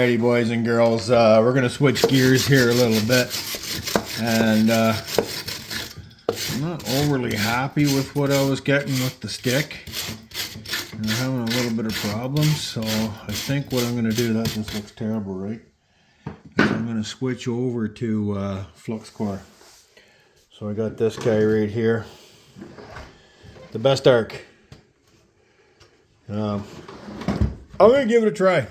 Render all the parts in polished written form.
Alrighty, boys and girls, we're going to switch gears here a little bit, and I'm not overly happy with what I was getting with the stick. I'm having a little bit of problems, so I think what I'm going to do, that just looks terrible, right? I'm going to switch over to Flux Core. So I got this guy right here, the Bestarc. I'm going to give it a try.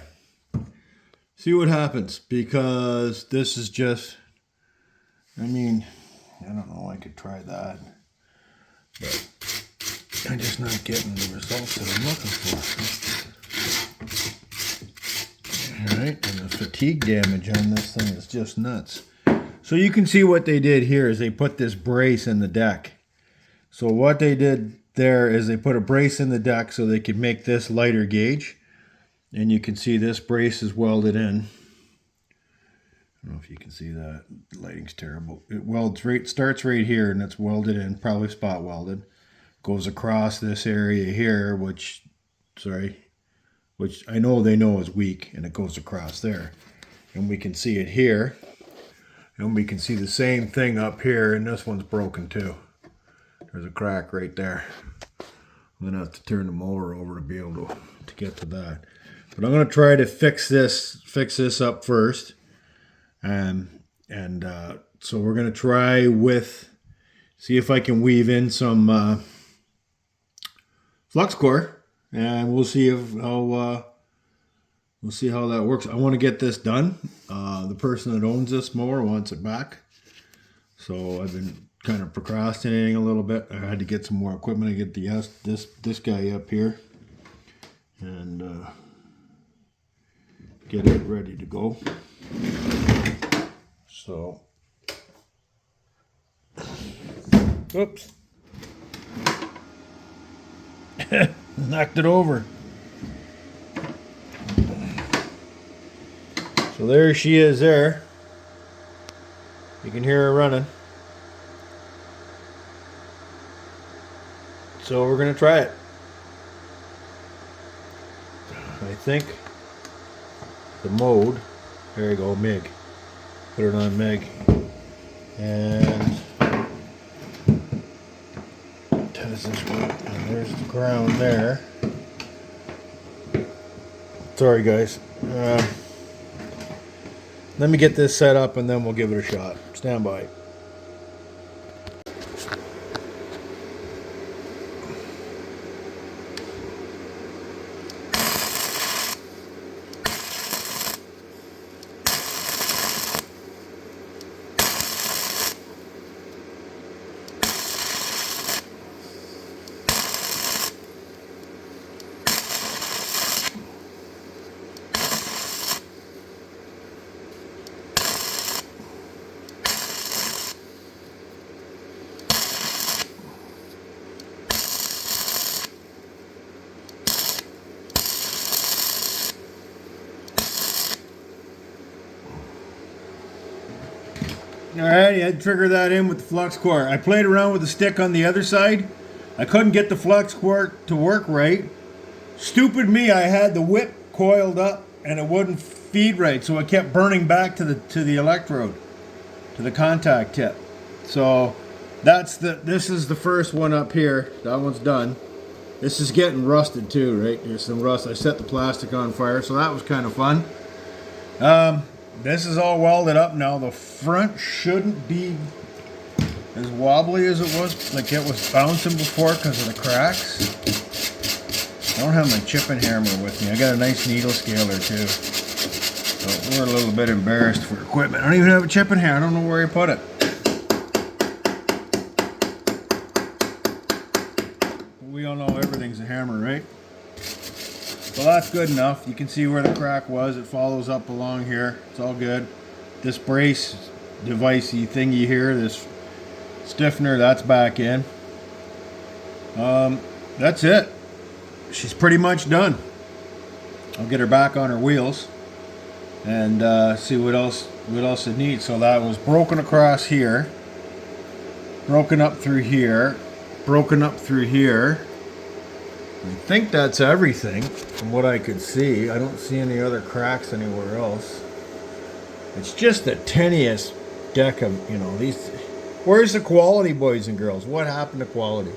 See what happens, because this is just, I mean, I don't know, I could try that, but I'm just not getting the results that I'm looking for. Alright, and the fatigue damage on this thing is just nuts. So you can see what they did here is they put this brace in the deck. So what they did there is they put a brace in the deck so they could make this lighter gauge. And you can see this brace is welded in. I don't know if you can see that. The lighting's terrible. It welds right, starts right here, and it's welded in, probably spot welded. Goes across this area here, which I know they know is weak, and it goes across there. And we can see it here. And we can see the same thing up here, and this one's broken too. There's a crack right there. I'm gonna have to turn the mower over to be able to get to that. But I'm going to try to fix this up first. So we're going to try see if I can weave in some flux core, and we'll see how that works. I want to get this done. The person that owns this mower wants it back. So I've been kind of procrastinating a little bit. I had to get some more equipment to get this guy up here. And get it ready to go. So, oops, knocked it over. So there she is there. You can hear her running. So we're gonna try it. I think the mode, there you go, MIG. Put it on MIG. And how does this work? And there's the ground there. Sorry guys. Let me get this set up and then we'll give it a shot. Stand by. Alright, I had to trigger that in with the flux core. I played around with the stick on the other side. I couldn't get the flux core to work right. Stupid me, I had the whip coiled up and it wouldn't feed right, so it kept burning back to the electrode, to the contact tip. So this is the first one up here. That one's done. This is getting rusted too, right? There's some rust. I set the plastic on fire, so that was kind of fun. This is all welded up now. The front shouldn't be as wobbly as it was, like it was bouncing before because of the cracks. I don't have my chipping hammer with me. I got a nice needle scaler too. So we're a little bit embarrassed for equipment. I don't even have a chipping hammer. I don't know where I put it. We all know everything's a hammer, right? So that's good enough. You can see where the crack was. It follows up along here. It's all good. This brace devicey thingy here, this stiffener, that's back in. That's it. She's pretty much done. I'll get her back on her wheels and see what else it needs. So that was broken across here, broken up through here, broken up through here, I think that's everything from what I could see. I don't see any other cracks anywhere else. It's just the tiniest deck of, you know, these. Where's the quality, boys and girls? What happened to quality?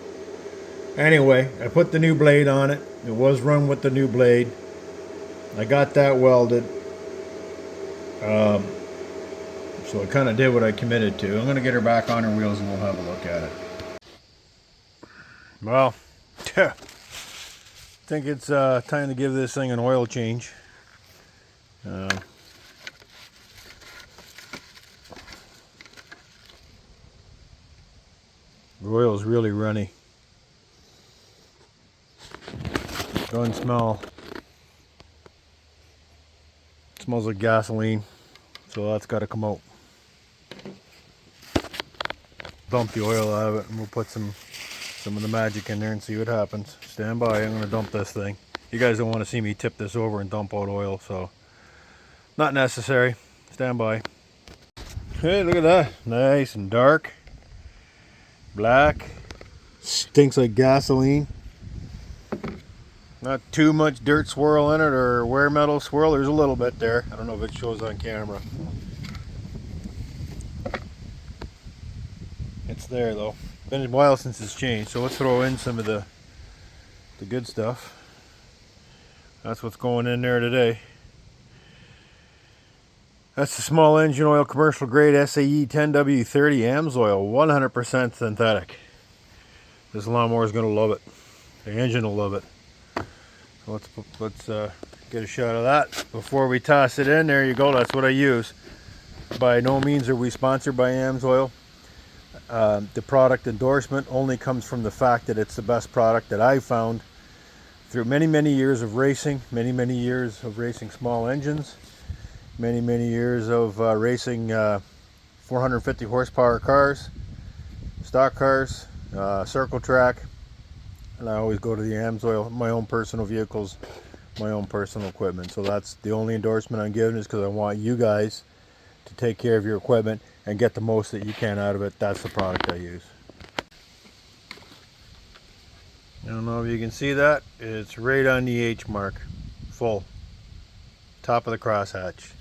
Anyway, I put the new blade on it. It was run with the new blade. I got that welded. So I kind of did what I committed to. I'm going to get her back on her wheels and we'll have a look at it. Well, I think it's time to give this thing an oil change. The oil is really runny. Doesn't smell. It smells like gasoline, so that's got to come out. Dump the oil out of it and we'll put some of the magic in there and see what happens. Stand by, I'm going to dump this thing. You guys don't want to see me tip this over and dump out oil, so not necessary. Stand by. Hey, look at that. Nice and dark. Black. Stinks like gasoline. Not too much dirt swirl in it or wear metal swirl. There's a little bit there. I don't know if it shows on camera. It's there though. Been a while since it's changed, so let's throw in some of the good stuff. That's what's going in there today. That's the small engine oil, commercial grade SAE 10W30 AMSOIL, 100% synthetic. This lawnmower is going to love it. The engine will love it. So let's get a shot of that before we toss it in. There you go. That's what I use. By no means are we sponsored by AMSOIL. The product endorsement only comes from the fact that it's the best product that I've found through many years of racing, many years of racing small engines, many years of racing 450 horsepower cars, stock cars, circle track, and I always go to the AMSOIL, my own personal vehicles, my own personal equipment. So that's the only endorsement I'm giving, is because I want you guys to take care of your equipment and get the most that you can out of it. That's the product I use. I don't know if you can see that. It's right on the H mark. Full. Top of the crosshatch.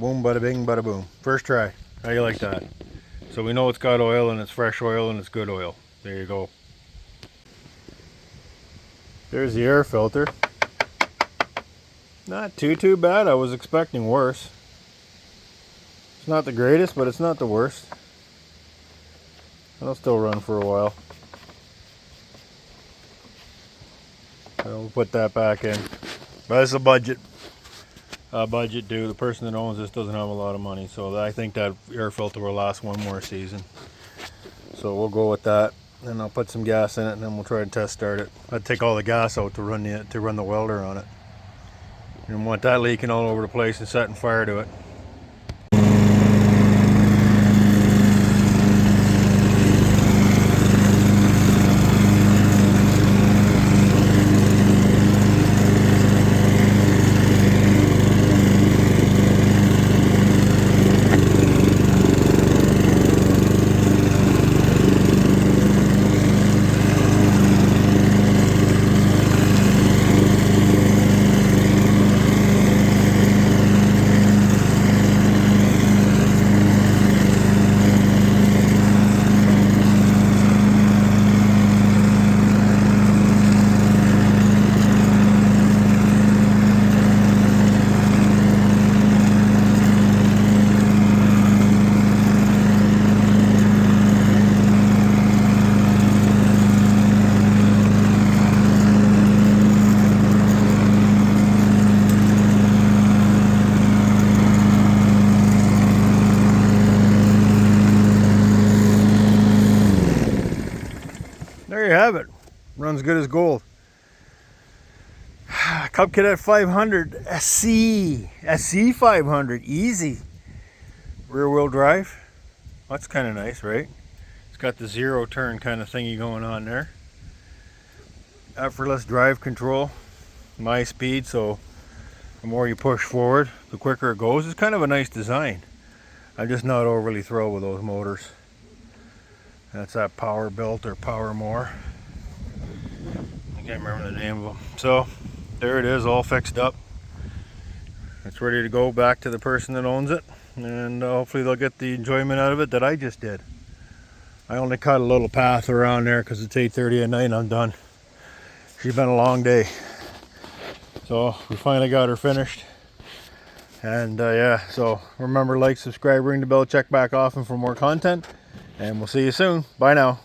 Boom, bada bing, bada boom. First try. How do you like that? So we know it's got oil, and it's fresh oil, and it's good oil. There you go. There's the air filter. Not too bad. I was expecting worse. It's not the greatest, but it's not the worst. It'll still run for a while. We'll put that back in. But it's a budget due. The person that owns this doesn't have a lot of money, so I think that air filter will last one more season. So we'll go with that. Then I'll put some gas in it, and then we'll try to test start it. I'd take all the gas out to run the welder on it. You don't want that leaking all over the place and setting fire to it. There you have it. Runs good as gold. Cub Cadet 500 SC 500, easy. Rear wheel drive. That's kind of nice, right? It's got the zero turn kind of thingy going on there. Effortless drive control. My speed, so the more you push forward, the quicker it goes. It's kind of a nice design. I'm just not overly thrilled with those motors. That's that power built or power more. I can't remember the name of them. So there it is, all fixed up. It's ready to go back to the person that owns it, and hopefully they'll get the enjoyment out of it that I just did. I only cut a little path around there because it's 8:30 at night and I'm done. She's been a long day. So we finally got her finished. And yeah, so remember, like, subscribe, ring the bell, check back often for more content. And we'll see you soon. Bye now.